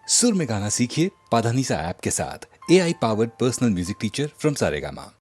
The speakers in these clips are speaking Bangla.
सुर में गाना सीखिए पाधानीसा ऐप के साथ। AI powered personal music teacher from Saregama.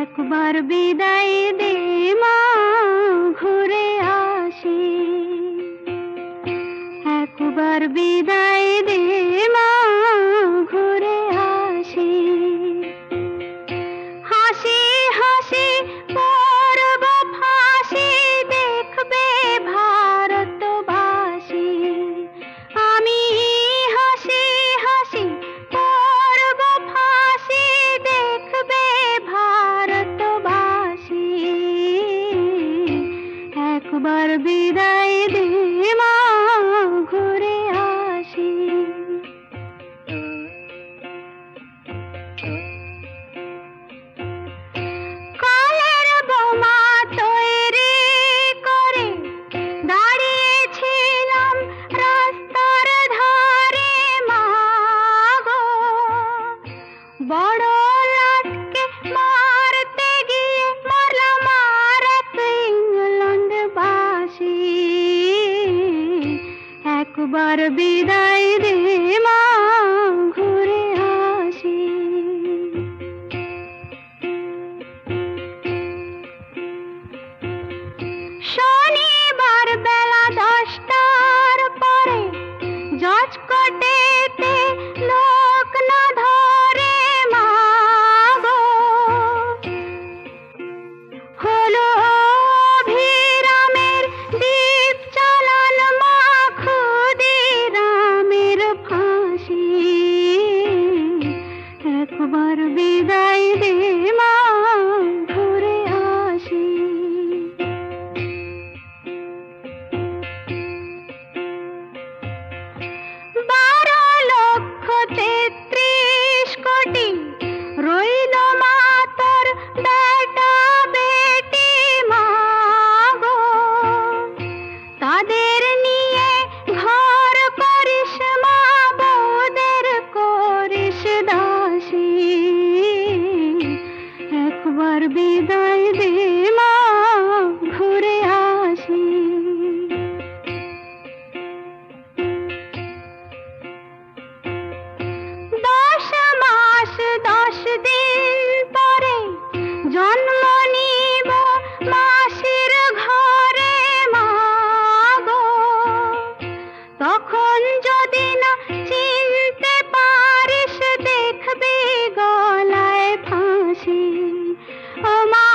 একবার বিদায় দে মা, ঘুরে আসি। একবার বিদায় দে মা, ঘুরে আসি। হাসি হাসি পরব ফাঁসি, দেখবে ভারতবাসী। আমি হাসি হাসি পরব ফাঁসি, দেখবে ভারতবাসী। একবার বিদায় দে মা, ঘুরে আসি। কালের বোমা তৈরি করে দাঁড়িয়েছিলাম রাস্তার ধারে মা গো। বড় লাটকে মা একবার বিদায় দে মা, ঘুরে আসি। শনিবার বেলা 10টার পরে জজকোটেতে লোক না ধরে মা গো, হলো অভিরামের দীপ চালান মা, ক্ষুদিরামের ফাঁসি। একবার বিদায় দে মা, ঘুরে আসি। 12,33,000,000,000 রইল মা তোর বেটা বেটি মা গো, তাদের নিয়ে ঘর করিস মা, বউদের করিস দাসী। একবার বিদায় দে মা, ঘুরে আসি। 10 মাস 10 দিন পরে জন্ম নিব মাসির ঘরে মা গো, তখন যদি না চিনতে পারিস, দেখবি গলায় ফাঁসি। ও মা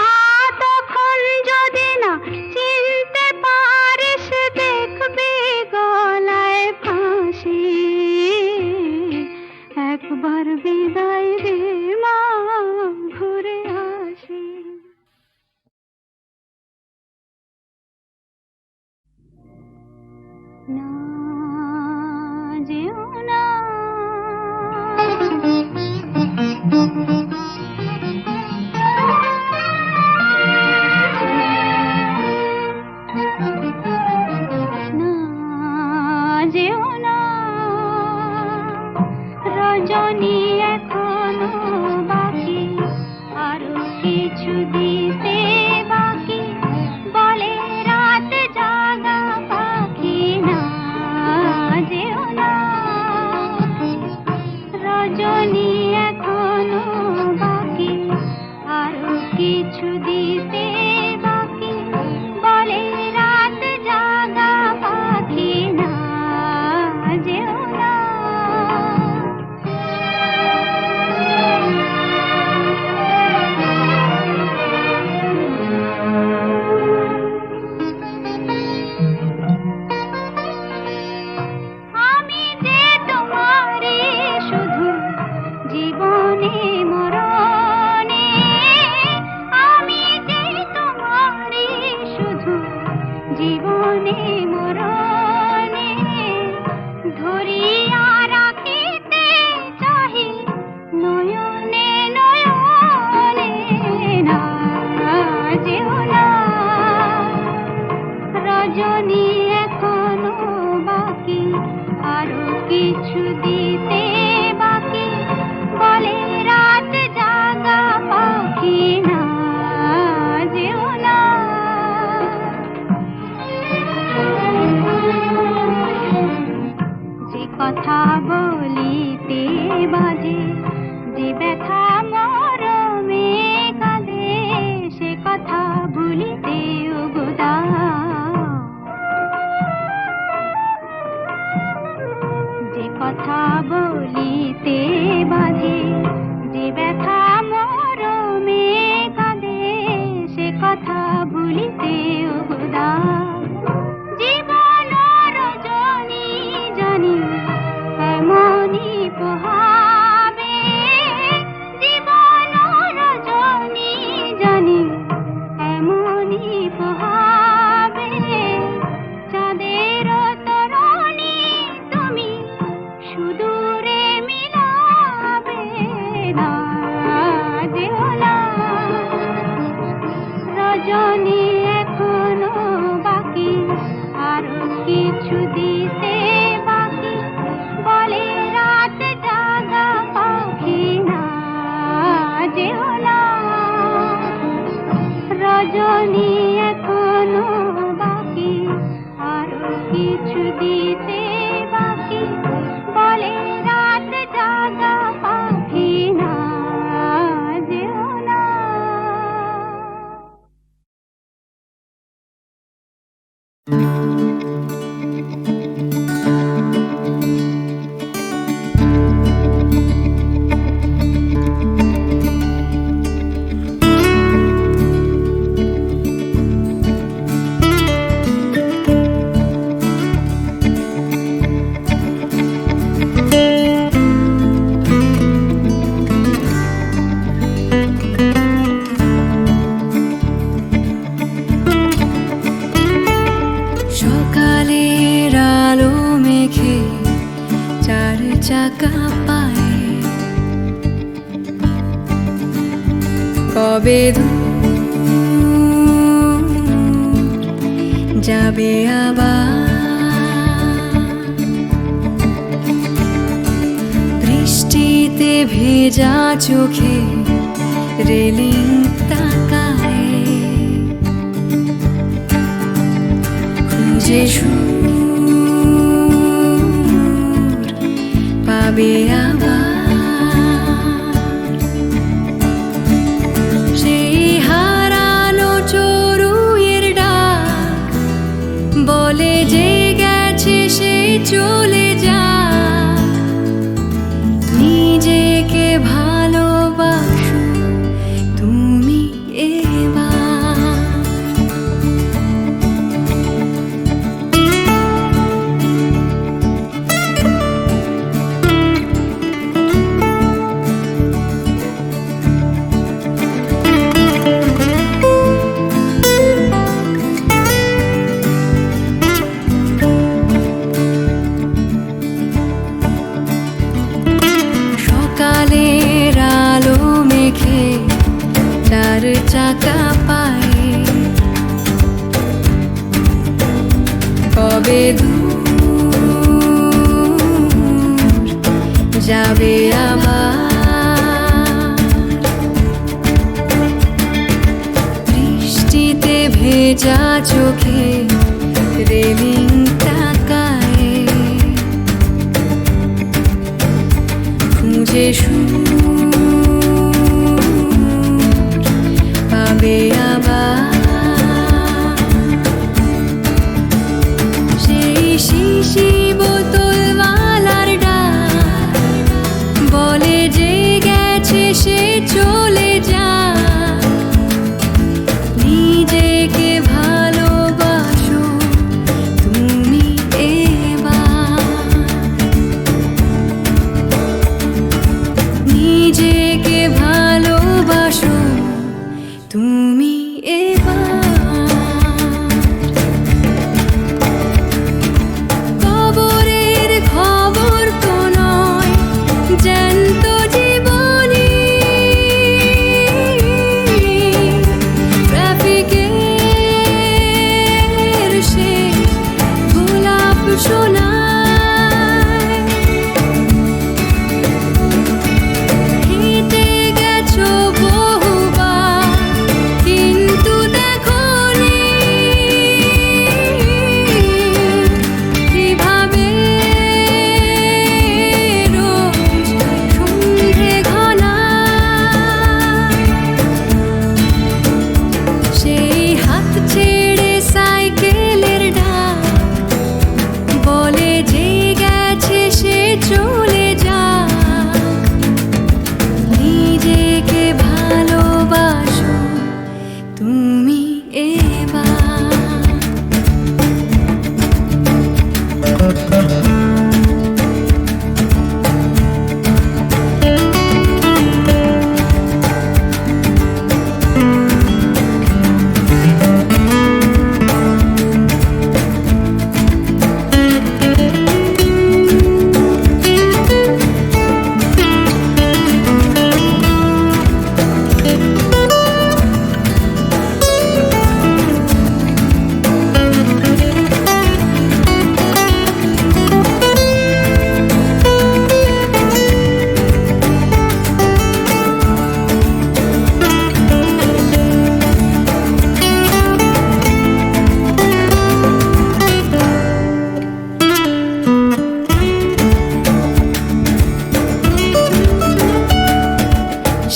কবে দূর যাবে আবার বৃষ্টিতে ভেজা চোখে রেলিং তাকায় খুঁজে সুর পাবে আবার সেই হারানো চড়ুইয়ের ডাক বলে যে গেছে সে চলে যা নিজেকে ভালোবাসো তুমি এবার সকালের আলো মেখে চার চাকা পায়ে কবে দূর যাবে আবার বৃষ্টিতে ভেজা চোখে রেলিং তাকায় খুঁজে সুর পাবে আবার সেই শিশি বোতলওয়ালার ডাক বলে যে গেছে সে চলে যা নিজেকে ভালোবাসো তুমি এবার নিজেকে ভালোবাসো তুমি এবার কবরের খবর তো নয় জ্যান্ত জীবনী ট্রাফিকের সে গোলাপ শোনায় হেঁটে গেছো বহুবার কিন্তু দেখোনি কিভাবে রোজ সন্ধ্যে ঘনায় সেই হাত ছেড়ে সাইকেলের ডাক বলে যে গেছে সে চলে যা নিজেকে ভালোবাসো তুমি এবার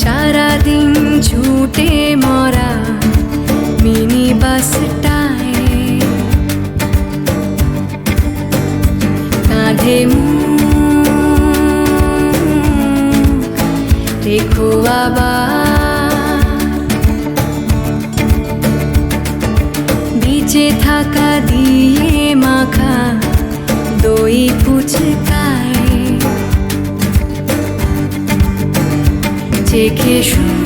সারাদিন ছুটে মরা মিনি বাসটায় কাঁধে রেখো আবার বিচে থাকা দিয়ে মাখা দই ফুচকায় চেখে সুখ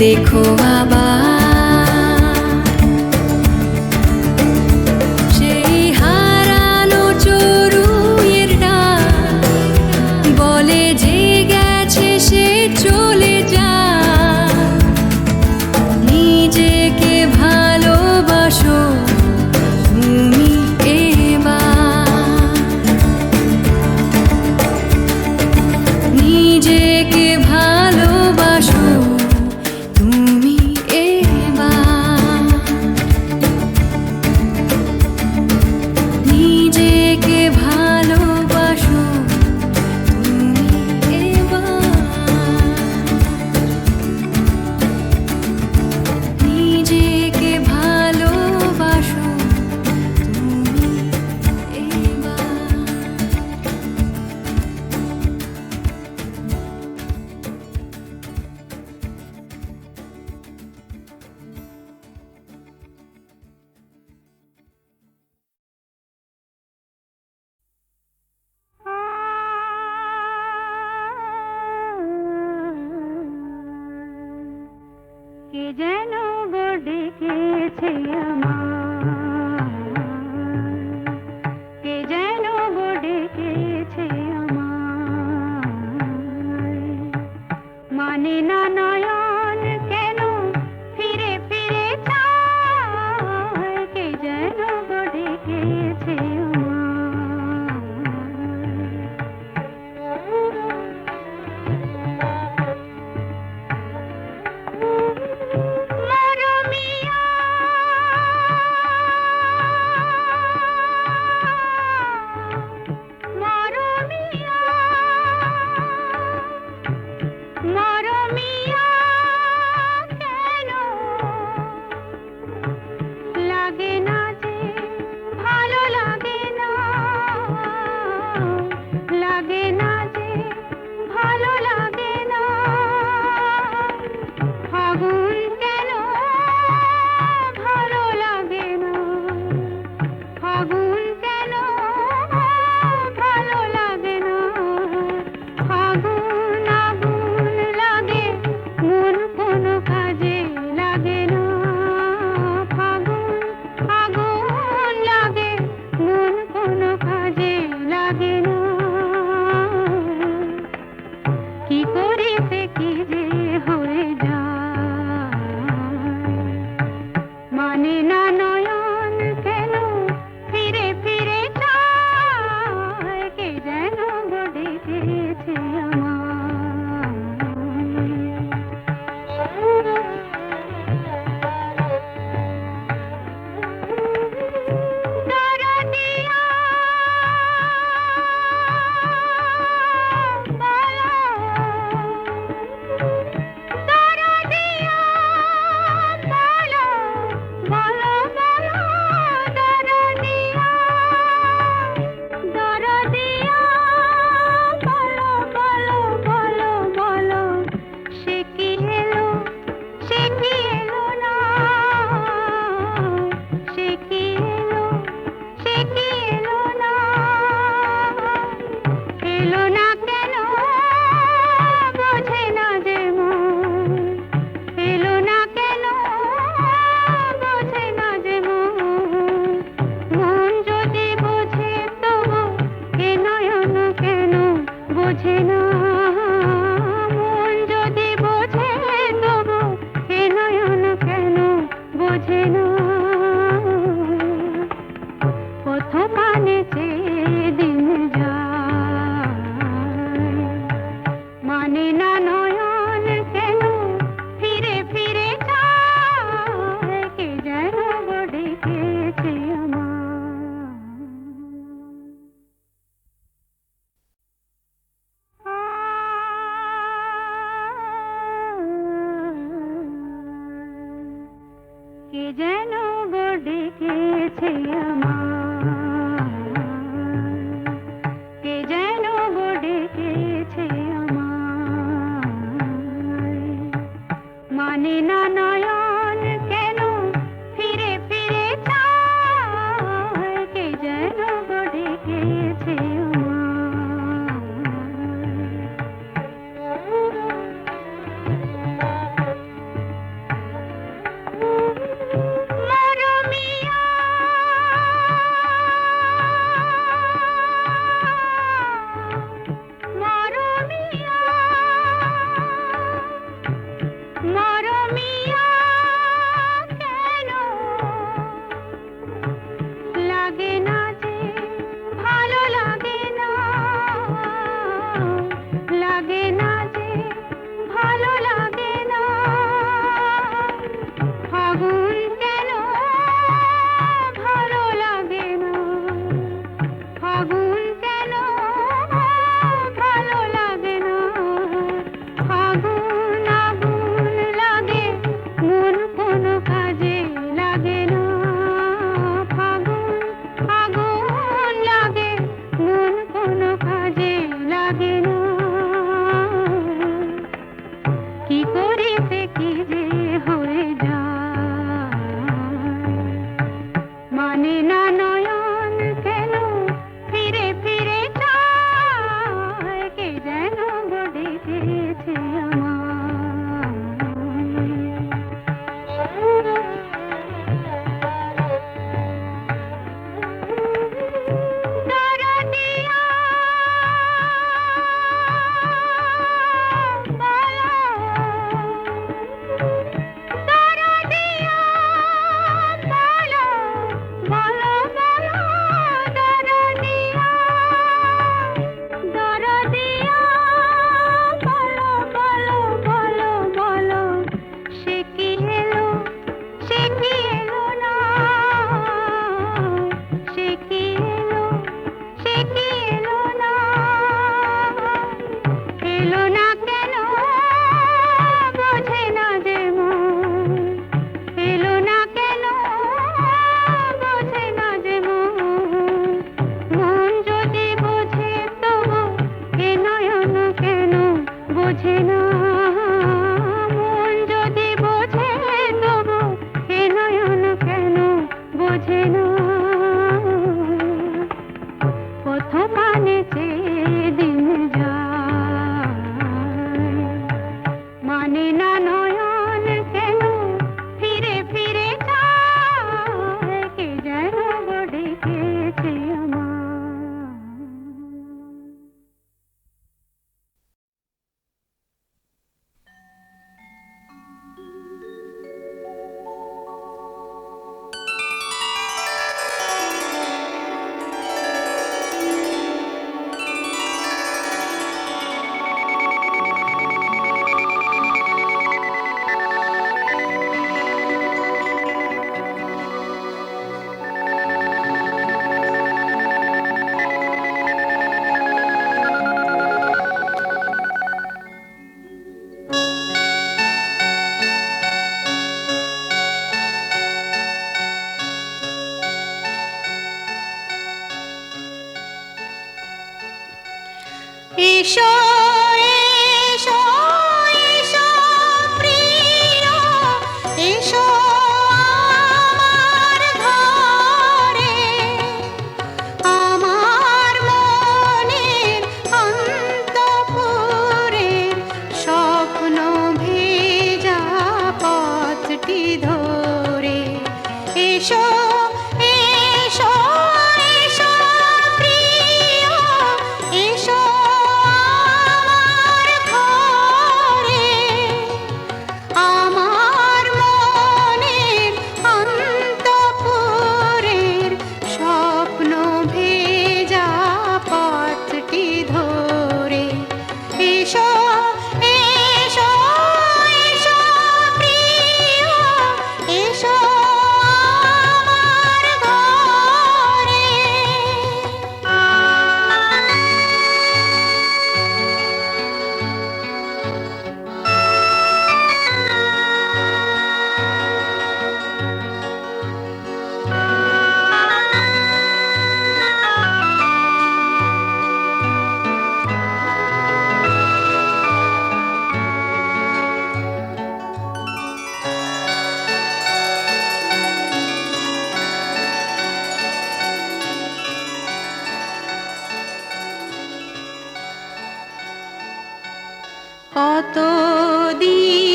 দেখো আবার সেই হারানো চড়ুইয়ের ডাক বলে যে গেছে সে নিজেকে ভালোবাসো তুমি এবার, নিজেকে ভালোবাসো তুমি এবার, নিজেকে ভালোবাসো তুমি এবার। কে যেন গো ডেকেছে আমায়, কে যেন গো ডেকেছে আমায়, মানে না নয়ন কেন ফিরে ফিরে চায়, কে যেন গো ডেকেছে মরমিয়া, মরমিয়া, মরমিয়া কেন লাগে না যে, ভালো লাগে না, লাগে না যে, ভালো লাগে না, ফাগুন কেন ভালো লাগে না, ফাগুন কেন ভালো লাগে না, ফাগুন আগুন লাগে মন কোনো কাজে লাগে না, ফাগুন আগুন লাগে মন কোনো কাজে লাগে না, কি করিতে কি যে হয়ে যায়, মানে না নয়ন কেন ফিরে ফিরে চায়, কে যেন গো ডেকেছে আমায়। দরদিয়া বলো, দরদিয়া বলো, বলো বলো দরদিয়া, দরদিয়া বলো বলো বলো বলো, সে কি এলো, সে কি এলো না, সে কি এলো, সে কি এলো না, এলো না কেন বোঝে না যে মন, এলো না কেন বোঝে না যে মন, মন যদি বোঝে তবু এ নয়ন কেন বোঝে না, মন যদি বোঝে তবু এ নয়ন কেন বোঝে না, পথ পানে চেয়ে দিন যায়, মানে না নয়ন কেন ফিরে ফিরে চায়, কে যেন গো ডেকেছে আমায়, কে যেন গো ডেকেছে আমায়, কে যেন গো ডেকেছে আমায়, মানে না নয়ন কেন ফিরে ফিরে চায়, কে যেন গো ডেকেছে মরমিয়া, মরমিয়া, মরমিয়া কি করিতে কি যে হয়ে যায়, মানে না নয়ন কেন ফিরে ফিরে চায়, কে যেন ডেকেছে এসো এসো এসো প্রিয়, এসো আমার ঘরে, আমার মনের অন্তঃপুরের স্বপ্ন ভেজা পথটি ধরে। এসো এসো এসো প্রিয়, এসো আমার ঘরে, আমার মনের অন্তঃপুরের স্বপ্ন ভেজা পথটি ধরে। এসো এসো এসো প্রিয়, এসো আমার ঘরে। কতদিন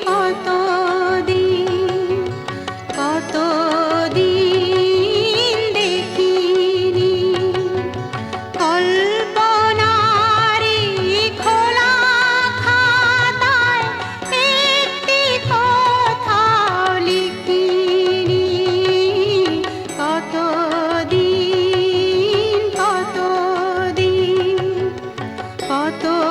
কতদিন কতদিন দেখিনি কল্পনারি খোলা খাতায় একটি কথাও লিখিনি। কতদিন কতদিন কতদিন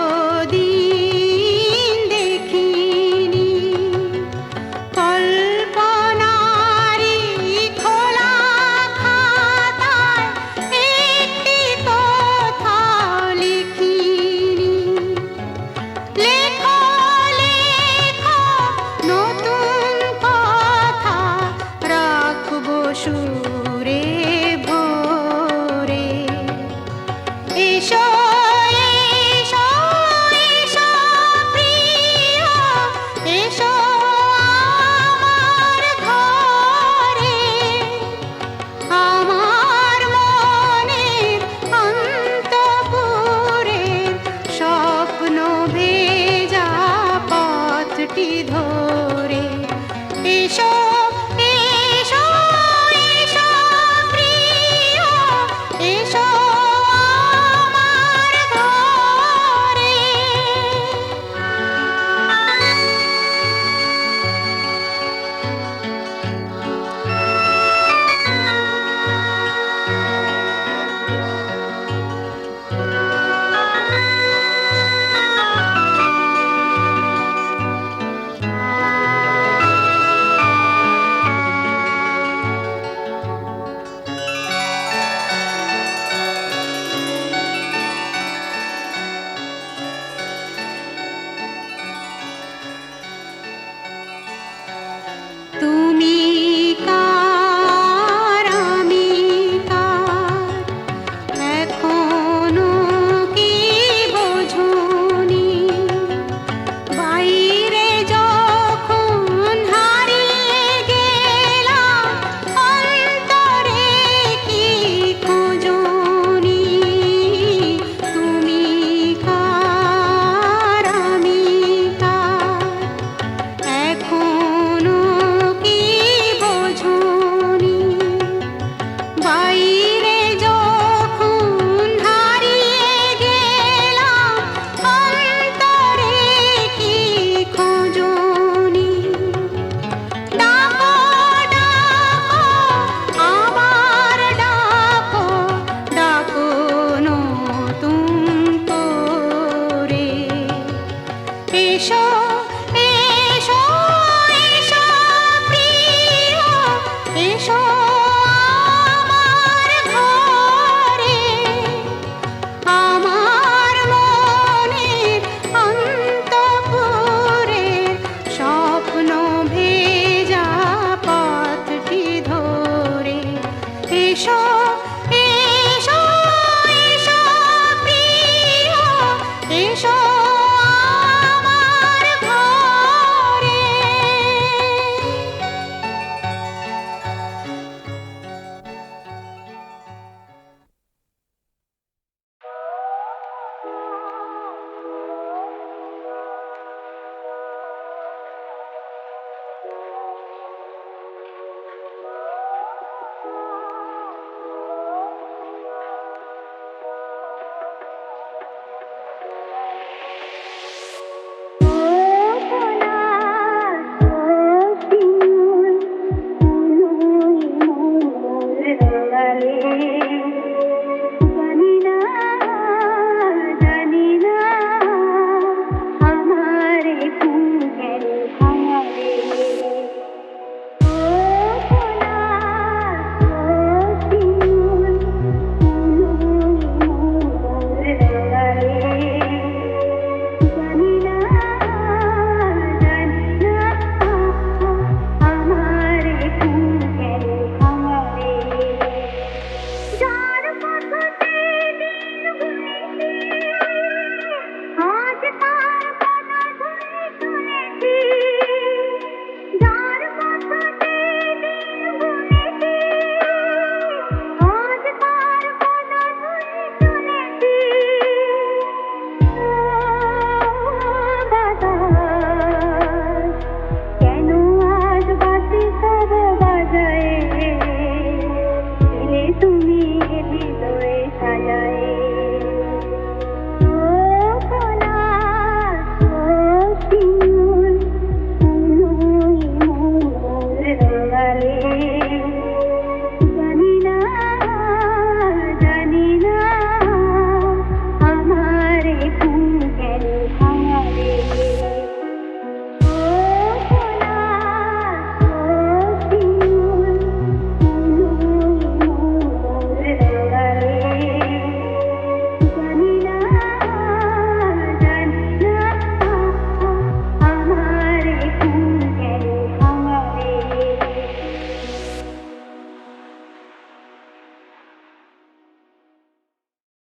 এসো